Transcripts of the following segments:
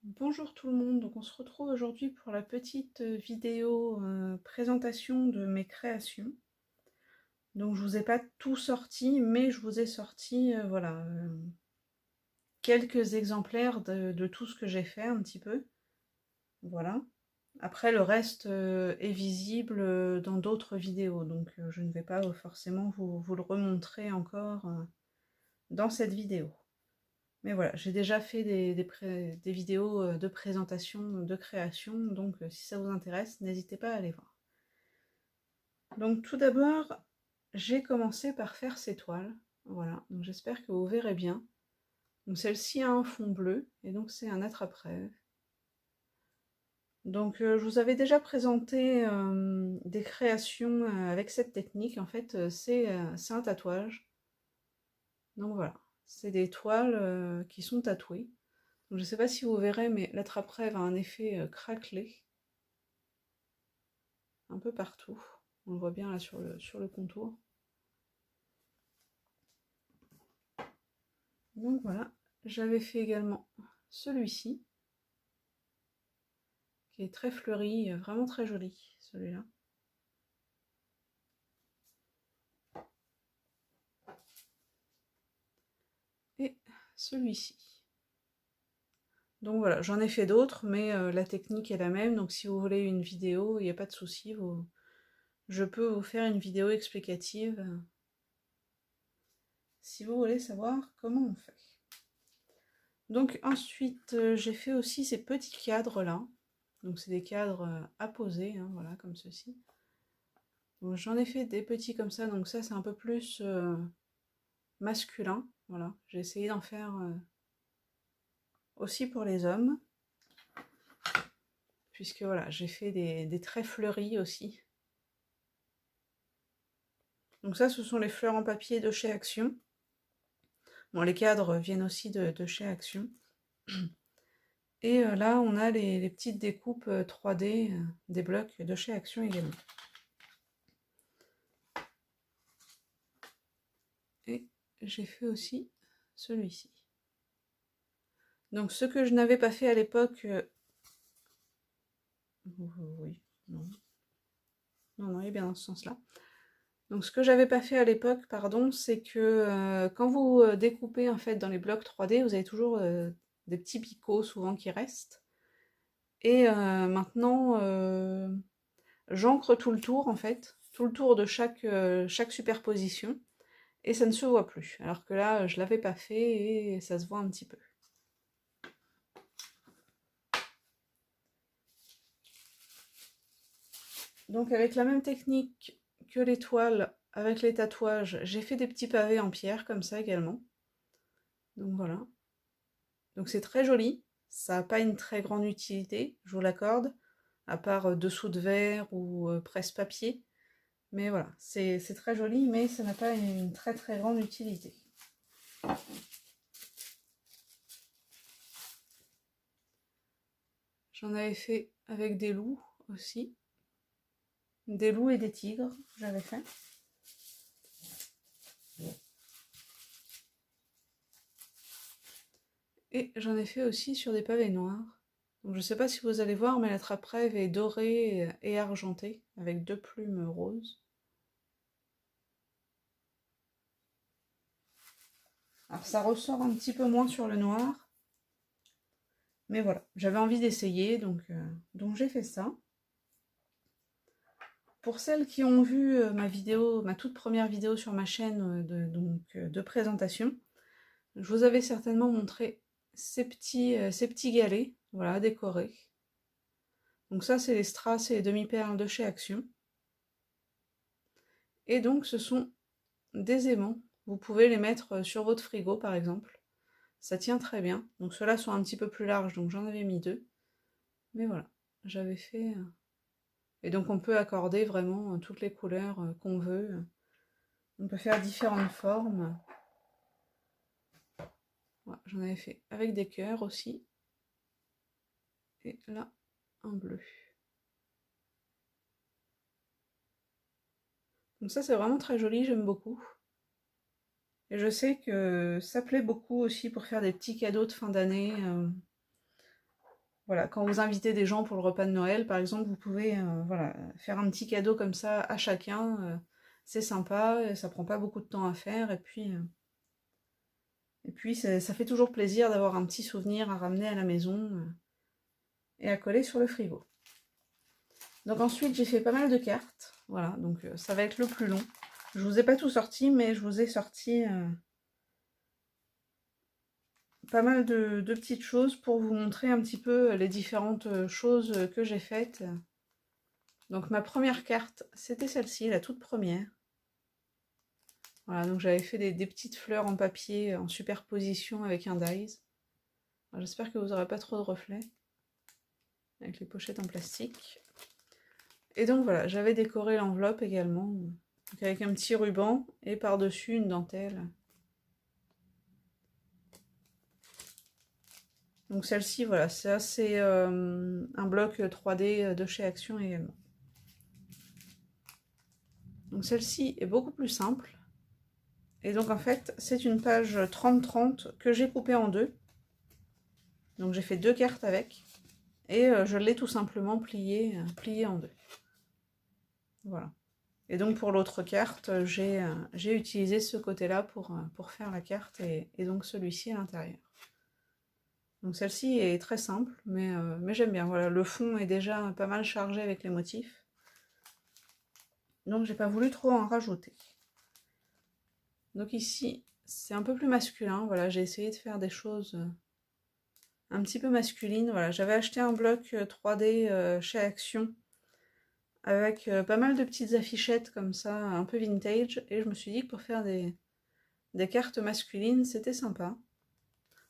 Bonjour tout le monde, donc on se retrouve aujourd'hui pour la petite vidéo présentation de mes créations. Donc je vous ai pas tout sorti, mais je vous ai sorti voilà, quelques exemplaires de tout ce que j'ai fait un petit peu. Voilà. Après le reste est visible dans d'autres vidéos, donc je ne vais pas forcément vous le remontrer encore dans cette vidéo. Mais voilà, j'ai déjà fait des vidéos de présentation, de création, donc si ça vous intéresse, n'hésitez pas à aller voir. Donc tout d'abord, j'ai commencé par faire ces toiles. Voilà, donc j'espère que vous verrez bien. Donc celle-ci a un fond bleu, et donc c'est un attrape-rêve. Donc je vous avais déjà présenté des créations avec cette technique. En fait, c'est un tatouage. Donc voilà, c'est des toiles qui sont tatouées. Donc, je ne sais pas si vous verrez, mais l'attrape-rêve a un effet craquelé un peu partout. On le voit bien là sur le contour. Donc voilà, j'avais fait également celui-ci, qui est très fleuri, vraiment très joli, celui-là. Et celui-ci. Donc voilà, j'en ai fait d'autres, mais la technique est la même, donc si vous voulez une vidéo, il n'y a pas de souci, je peux vous faire une vidéo explicative si vous voulez savoir comment on fait. Donc ensuite, j'ai fait aussi ces petits cadres là. Donc c'est des cadres à poser, hein, voilà, comme ceci. J'en ai fait des petits comme ça, donc ça c'est un peu plus masculin. Voilà, j'ai essayé d'en faire aussi pour les hommes. Puisque voilà, j'ai fait des traits fleuris aussi. Donc ça, ce sont les fleurs en papier de chez Action. Bon, les cadres viennent aussi de chez Action. Et là, on a les petites découpes 3D des blocs de chez Action également. Et j'ai fait aussi celui-ci. Donc ce que je n'avais pas fait à l'époque... oui, non. Non, il est bien dans ce sens-là. Donc ce que j'avais pas fait à l'époque, pardon, c'est que quand vous découpez en fait dans les blocs 3D, vous avez toujours des petits picots souvent qui restent. Et maintenant, j'encre tout le tour en fait, tout le tour de chaque superposition, et ça ne se voit plus. Alors que là, je l'avais pas fait et ça se voit un petit peu. Donc avec la même technique que les toiles, avec les tatouages, j'ai fait des petits pavés en pierre comme ça également. Donc voilà. Donc c'est très joli, ça n'a pas une très grande utilité, je vous l'accorde, à part dessous de verre ou presse-papier. Mais voilà, c'est très joli, mais ça n'a pas une très très grande utilité. J'en avais fait avec des loups aussi. Des loups et des tigres, j'avais fait. Et j'en ai fait aussi sur des pavés noirs. Donc je ne sais pas si vous allez voir, mais la trappe-rêve est dorée et argentée, avec 2 plumes roses. Alors ça ressort un petit peu moins sur le noir. Mais voilà, j'avais envie d'essayer, donc j'ai fait ça. Pour celles qui ont vu ma vidéo, ma toute première vidéo sur ma chaîne de présentation, je vous avais certainement montré ces petits galets, voilà, décorés. Donc ça, c'est les strass et les demi-perles de chez Action. Et donc, ce sont des aimants. Vous pouvez les mettre sur votre frigo, par exemple. Ça tient très bien. Donc ceux-là sont un petit peu plus larges, donc j'en avais mis 2. Mais voilà, j'avais fait... Et donc on peut accorder vraiment toutes les couleurs qu'on veut. On peut faire différentes formes. Voilà, j'en avais fait avec des cœurs aussi. Et là, un bleu. Donc ça, c'est vraiment très joli, j'aime beaucoup. Et je sais que ça plaît beaucoup aussi pour faire des petits cadeaux de fin d'année. Voilà, quand vous invitez des gens pour le repas de Noël, par exemple, vous pouvez voilà, faire un petit cadeau comme ça à chacun. C'est sympa, ça prend pas beaucoup de temps à faire, et puis ça fait toujours plaisir d'avoir un petit souvenir à ramener à la maison et à coller sur le frigo. Donc ensuite, j'ai fait pas mal de cartes. Voilà, donc ça va être le plus long. Je vous ai pas tout sorti, mais je vous ai sorti pas mal de petites choses pour vous montrer un petit peu les différentes choses que j'ai faites. Donc ma première carte, c'était celle-ci, la toute première. Voilà, donc j'avais fait des petites fleurs en papier en superposition avec un dies. J'espère que vous n'aurez pas trop de reflets avec les pochettes en plastique. Et donc voilà, j'avais décoré l'enveloppe également, donc avec un petit ruban et par-dessus une dentelle. Donc celle-ci, voilà, ça c'est un bloc 3D de chez Action également. Donc celle-ci est beaucoup plus simple. Et donc en fait, c'est une page 30-30 que j'ai coupée en deux. Donc j'ai fait 2 cartes avec. Et je l'ai tout simplement pliée en deux. Voilà. Et donc pour l'autre carte, j'ai utilisé ce côté-là pour faire la carte et donc celui-ci à l'intérieur. Donc celle-ci est très simple, mais j'aime bien. Voilà, le fond est déjà pas mal chargé avec les motifs. Donc j'ai pas voulu trop en rajouter. Donc ici, c'est un peu plus masculin. Voilà, j'ai essayé de faire des choses un petit peu masculines. Voilà, j'avais acheté un bloc 3D chez Action avec pas mal de petites affichettes comme ça, un peu vintage. Et je me suis dit que pour faire des cartes masculines, c'était sympa.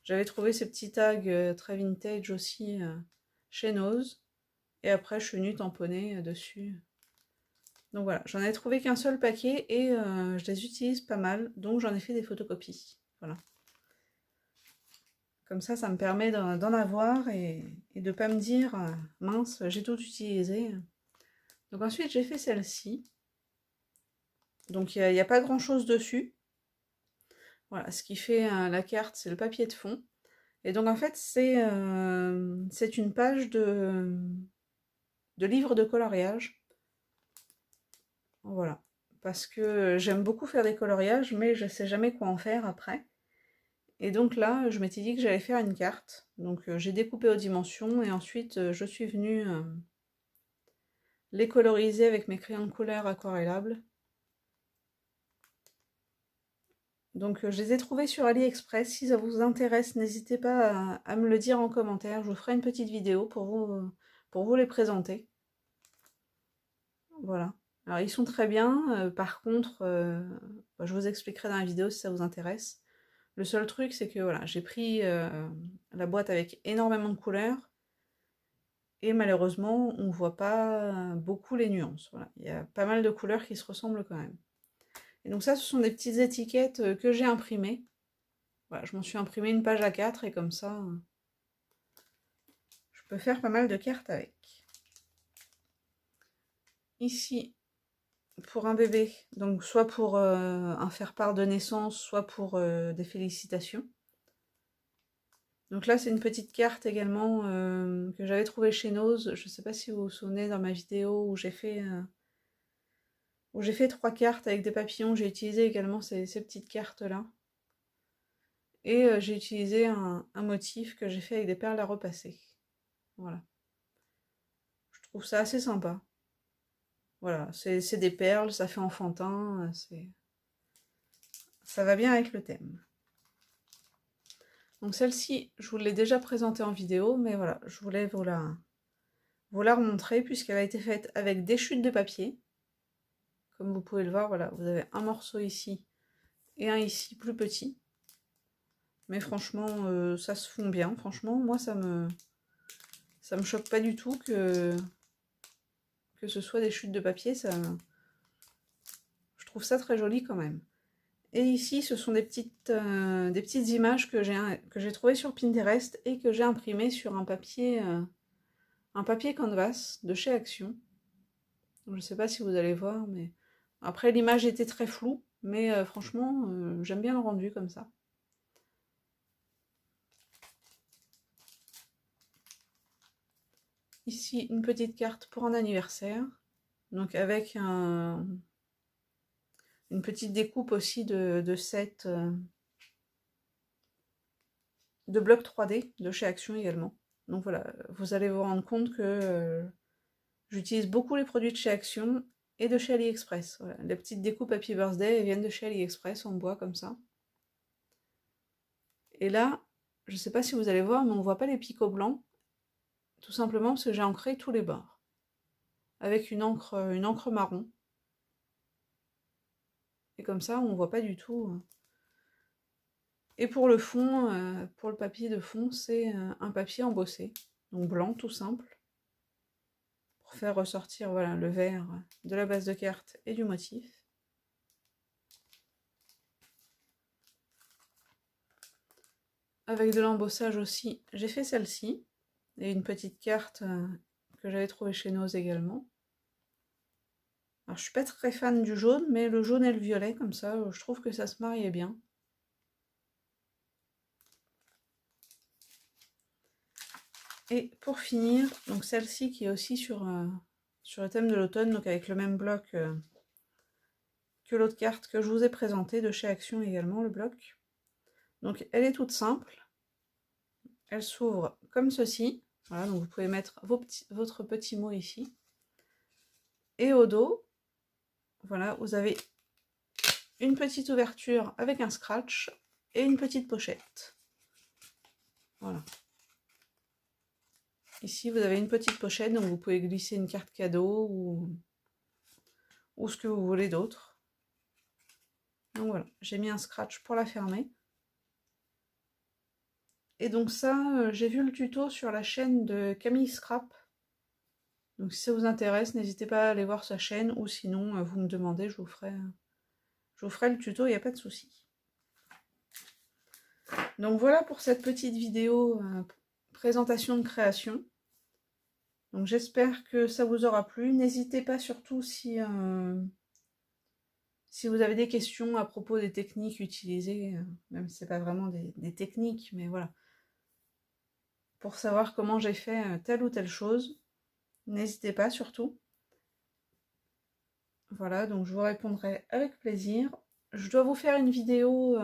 J'avais trouvé ces petits tags très vintage aussi chez Nose. Et après, je suis venue tamponner dessus. Donc voilà, j'en ai trouvé qu'un seul paquet et je les utilise pas mal. Donc j'en ai fait des photocopies. Voilà. Comme ça me permet d'en avoir et de pas me dire mince, j'ai tout utilisé. Donc ensuite, j'ai fait celle-ci. Donc il n'y a pas grand-chose dessus. Voilà, ce qui fait la carte, c'est le papier de fond. Et donc en fait, c'est une page de livre de coloriage. Voilà. Parce que j'aime beaucoup faire des coloriages, mais je ne sais jamais quoi en faire après. Et donc là, je m'étais dit que j'allais faire une carte. Donc j'ai découpé aux dimensions et ensuite je suis venue les coloriser avec mes crayons de couleur aquarellables. Donc je les ai trouvés sur AliExpress. Si ça vous intéresse, n'hésitez pas à me le dire en commentaire. Je vous ferai une petite vidéo pour vous les présenter. Voilà. Alors ils sont très bien. Par contre, je vous expliquerai dans la vidéo si ça vous intéresse. Le seul truc, c'est que voilà, j'ai pris la boîte avec énormément de couleurs. Et malheureusement, on ne voit pas beaucoup les nuances. Voilà. Il y a pas mal de couleurs qui se ressemblent quand même. Et donc ça, ce sont des petites étiquettes que j'ai imprimées. Voilà, je m'en suis imprimé une page A4 et comme ça, je peux faire pas mal de cartes avec. Ici, pour un bébé, donc soit pour un faire-part de naissance, soit pour des félicitations. Donc là, c'est une petite carte également que j'avais trouvée chez Nose. Je ne sais pas si vous vous souvenez dans ma vidéo où j'ai fait 3 cartes avec des papillons. J'ai utilisé également ces petites cartes-là. Et j'ai utilisé un motif que j'ai fait avec des perles à repasser. Voilà. Je trouve ça assez sympa. Voilà, c'est des perles, ça fait enfantin, ça va bien avec le thème. Donc celle-ci, je vous l'ai déjà présentée en vidéo, mais voilà, je voulais vous la remontrer puisqu'elle a été faite avec des chutes de papier. Comme vous pouvez le voir, voilà, vous avez un morceau ici et un ici plus petit. Mais franchement, ça se fond bien. Franchement, moi, ça me choque pas du tout que ce soit des chutes de papier. Je trouve ça très joli quand même. Et ici, ce sont des petites images que j'ai trouvées sur Pinterest et que j'ai imprimées sur un papier canvas de chez Action. Je ne sais pas si vous allez voir, mais après l'image était très floue, mais franchement, j'aime bien le rendu comme ça. Ici, une petite carte pour un anniversaire. Donc avec une petite découpe aussi de set de blocs 3D de chez Action également. Donc voilà, vous allez vous rendre compte que j'utilise beaucoup les produits de chez Action et de chez AliExpress. Voilà. Les petites découpes Happy Birthday viennent de chez AliExpress en bois comme ça. Et là, je ne sais pas si vous allez voir, mais on ne voit pas les picots blancs, tout simplement parce que j'ai ancré tous les bords avec une encre marron. Et comme ça, on ne voit pas du tout. Et pour le fond, pour le papier de fond, c'est un papier embossé, donc blanc tout simple, pour faire ressortir voilà, le vert de la base de carte et du motif. Avec de l'embossage aussi, j'ai fait celle-ci, et une petite carte que j'avais trouvée chez Nose également. Alors je suis pas très fan du jaune, mais le jaune et le violet, comme ça, je trouve que ça se mariait bien. Et pour finir, donc celle-ci qui est aussi sur le thème de l'automne, donc avec le même bloc que l'autre carte que je vous ai présentée, de chez Action également, le bloc. Donc elle est toute simple, elle s'ouvre comme ceci, voilà, donc vous pouvez mettre votre petit mot ici. Et au dos, voilà, vous avez une petite ouverture avec un scratch et une petite pochette. Voilà. Ici, vous avez une petite pochette, donc vous pouvez glisser une carte cadeau ou ce que vous voulez d'autre. Donc voilà, j'ai mis un scratch pour la fermer. Et donc ça, j'ai vu le tuto sur la chaîne de Camille Scrap. Donc si ça vous intéresse, n'hésitez pas à aller voir sa chaîne, ou sinon, vous me demandez, je vous ferai le tuto, il n'y a pas de souci. Donc voilà pour cette petite vidéo présentation de création. Donc j'espère que ça vous aura plu. N'hésitez pas surtout si vous avez des questions à propos des techniques utilisées, même si c'est pas vraiment des techniques, mais voilà. Pour savoir comment j'ai fait telle ou telle chose, n'hésitez pas surtout. Voilà, donc je vous répondrai avec plaisir. Je dois vous faire une vidéo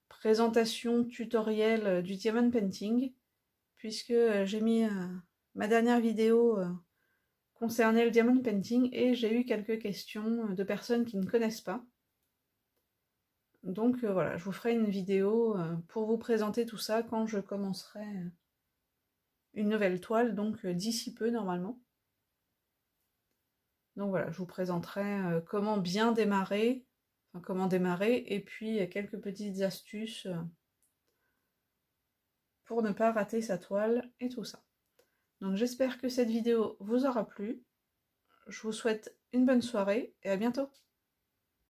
présentation tutoriel du diamond painting, puisque j'ai mis ma dernière vidéo concernait le diamond painting et j'ai eu quelques questions de personnes qui ne connaissent pas. Donc voilà, je vous ferai une vidéo pour vous présenter tout ça quand je commencerai une nouvelle toile, donc d'ici peu normalement. Donc voilà, je vous présenterai comment bien démarrer, enfin comment démarrer, et puis quelques petites astuces pour ne pas rater sa toile et tout ça. Donc j'espère que cette vidéo vous aura plu. Je vous souhaite une bonne soirée et à bientôt.